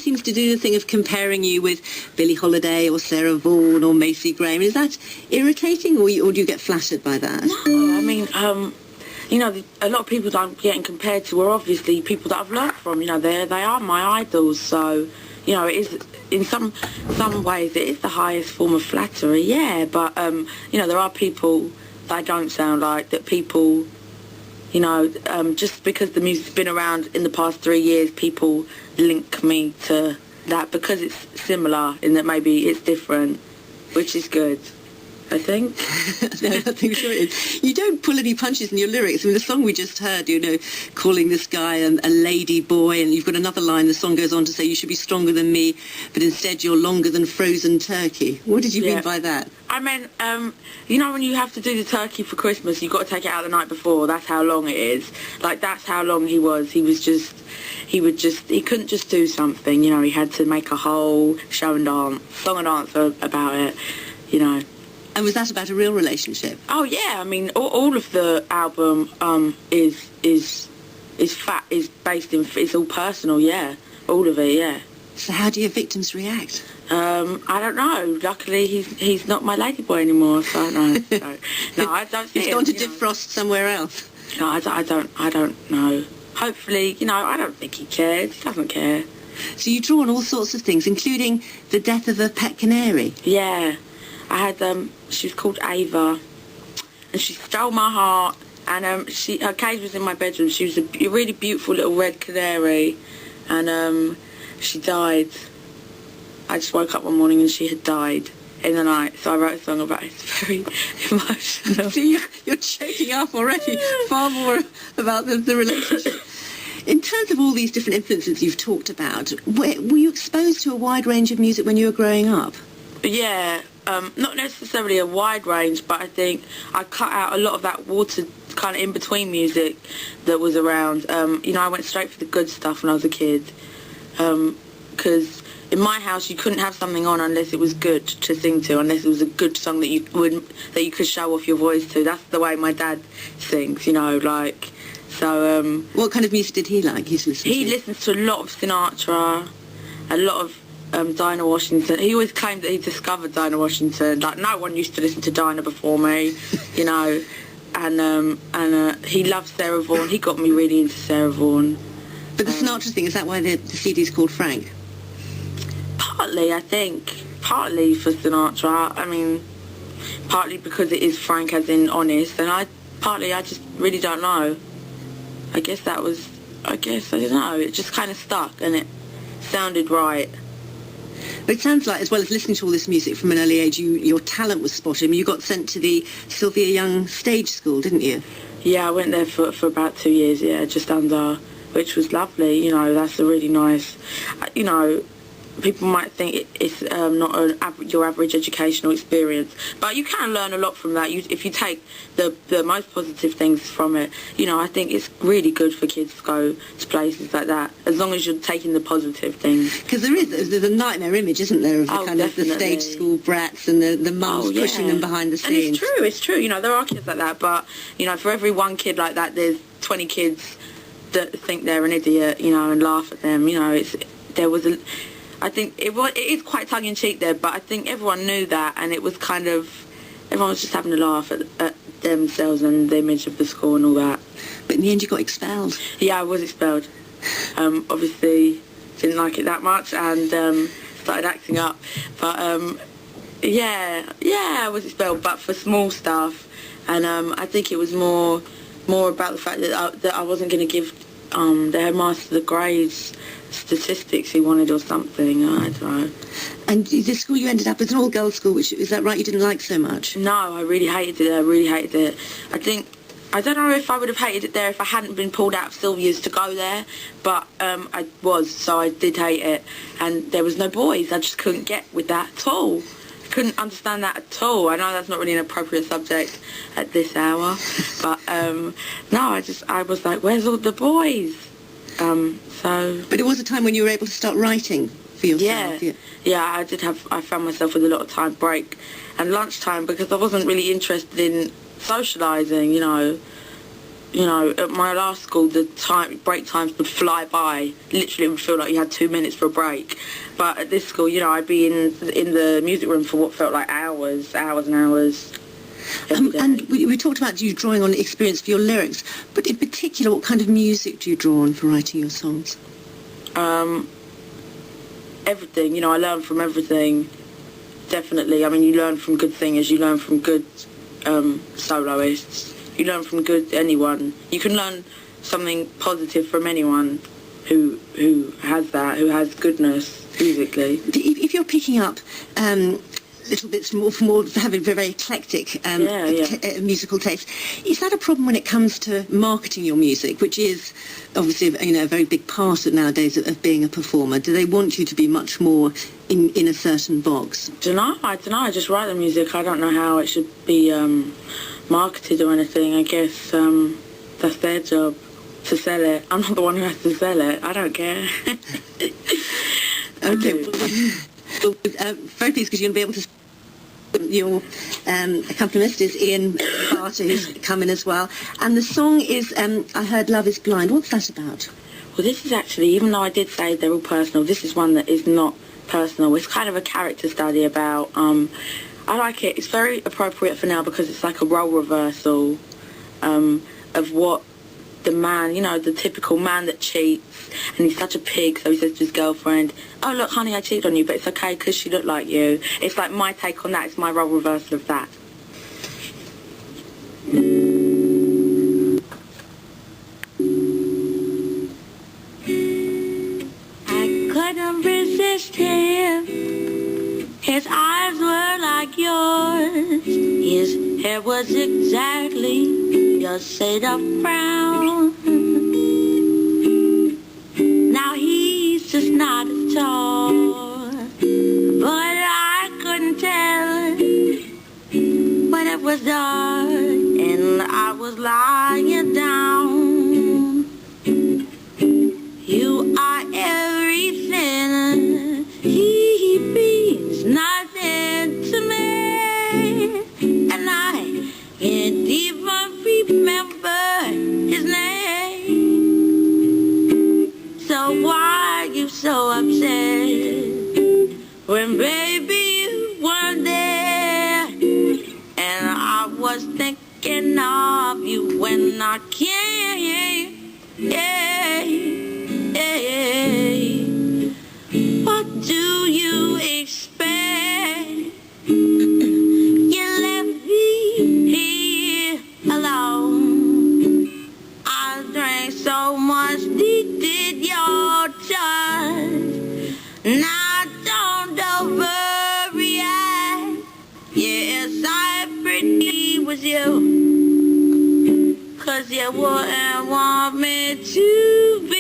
seems to do the thing of comparing you with Billie Holiday or Sarah Vaughan or Macy Graham. Is that irritating, or do you get flattered by that? No, I mean, you know, a lot of people that I'm getting compared to are obviously people that I've learnt from. You know, they are my idols. So, you know, it is, in some ways, it is the highest form of flattery, yeah. But, you know, there are people that I don't sound like, that people, you know, just because the music's been around in the past 3 years, people link me to that because it's similar in that maybe it's different, which is good, I think. No, I think sure it is. You don't pull any punches in your lyrics. I mean, the song we just heard, you know, calling this guy a lady boy, and you've got another line, the song goes on to say, you should be stronger than me, but instead you're longer than frozen turkey. What did you mean by that? I mean, you know, when you have to do the turkey for Christmas, you've got to take it out the night before. That's how long it is. Like, that's how long he was. He couldn't just do something, you know, he had to make a whole show and dance, song and dance about it, you know. And was that about a real relationship? Oh yeah, I mean, all of the album is based in, it's all personal, yeah, all of it, yeah. So how do your victims react? I don't know. Luckily, he's not my ladyboy anymore, so I don't know. No, I don't think he's gone to defrost somewhere else. No, I don't know. Hopefully, you know, I don't think he cares. He doesn't care. So you draw on all sorts of things, including the death of a pet canary. Yeah. I had, she was called Ava, and she stole my heart, and her cage was in my bedroom. She was a really beautiful little red canary, and she died. I just woke up one morning and she had died in the night, so I wrote a song about it. It's very emotional. See, you're choking up already, far more about the relationship. In terms of all these different influences you've talked about, were you exposed to a wide range of music when you were growing up? Yeah. Not necessarily a wide range, but I think I cut out a lot of that watered kind of in-between music that was around. You know, I went straight for the good stuff when I was a kid, because in my house you couldn't have something on unless it was good to sing to, unless it was a good song that you could show off your voice to. That's the way my dad sings, you know, like, so... what kind of music did he like? He listens to a lot of Sinatra, a lot of Dinah Washington. He always claimed that he discovered Dinah Washington. Like, no one used to listen to Dinah before me, you know. And he loved Sarah Vaughan. He got me really into Sarah Vaughan. But the Sinatra thing, is that why the CD's called Frank? Partly, I think. Partly for Sinatra. I mean, partly because it is Frank as in honest. And I just really don't know. I don't know. It just kind of stuck and it sounded right. But it sounds like, as well as listening to all this music from an early age, your talent was spotted. I mean, you got sent to the Sylvia Young Stage School, didn't you? Yeah, I went there for about 2 years, yeah, just under, which was lovely, you know, that's a really nice, you know, people might think it's not your average educational experience, but you can learn a lot from that. If you take the most positive things from it, you know, I think it's really good for kids to go to places like that, as long as you're taking the positive things. Because there's a nightmare image, isn't there, of the the stage school brats and the mums pushing them behind the scenes. And it's true, you know, there are kids like that, but, you know, for every one kid like that, there's 20 kids that think they're an idiot, you know, and laugh at them, you know. I think it is quite tongue-in-cheek there, but I think everyone knew that, and it was kind of, everyone was just having a laugh at themselves and the image of the school and all that. But in the end you got expelled. Yeah, I was expelled. Obviously didn't like it that much and started acting up. But yeah, I was expelled, but for small stuff. And I think it was more about the fact that I wasn't going to give the headmaster the grades, statistics he wanted or something, I don't know. And the school you ended up with, an all-girls school, which, is that right, you didn't like so much? No, I really hated it. I don't know if I would have hated it there if I hadn't been pulled out of Sylvia's to go there, but I was, so I did hate it. And there was no boys, I just couldn't get with that at all. Couldn't understand that at all. I know that's not really an appropriate subject at this hour, but no, I was like, where's all the boys? But it was a time when you were able to start writing for yourself. Yeah, I found myself with a lot of time break and lunchtime because I wasn't really interested in socialising, you know. you know, at my last school, the break times would fly by. Literally, it would feel like you had 2 minutes for a break. But at this school, you know, I'd be in the music room for what felt like hours and hours. And we talked about you drawing on experience for your lyrics, but in particular, what kind of music do you draw on for writing your songs? Everything. You know, I learn from everything. Definitely. I mean, you learn from good singers, you learn from good soloists. You learn from good anyone. You can learn something positive from anyone who has that, who has goodness musically. If you're picking up little bits more having very eclectic musical taste, is that a problem when it comes to marketing your music, which is obviously, you know, a very big part nowadays of being a performer? Do they want you to be much more in a certain box? I don't know. I just write the music. I don't know how it should be marketed or anything. I guess that's their job to sell it. I'm not the one who has to sell it. I don't care. Okay. Well, very pleased because you're going to be able to. Your accompanist is Ian Barter, who's come in as well. And the song is, I heard Love is Blind. What's that about? Well, this is actually, even though I did say they're all personal, this is one that is not personal. It's kind of a character study about, I like it. It's very appropriate for now because it's like a role reversal of what the man, you know, the typical man that cheats, and he's such a pig, so he says to his girlfriend, oh, look, honey, I cheated on you, but it's okay because she looked like you. It's like my take on that. It's my role reversal of that. I couldn't resist him. His eyes were like yours. His hair was exactly your shade of brown. Now he's just not as tall, but I couldn't tell when it was dark and I was lying down. You are everything. He means nothing to me, and I can't even remember his name. So why are you so upset when baby you weren't there? And I was thinking of you when I came. What do you expect? You left me here alone. I drank so much, needed your touch. Now don't overreact. Yes, I pretty was you, 'cause you wouldn't want me to be.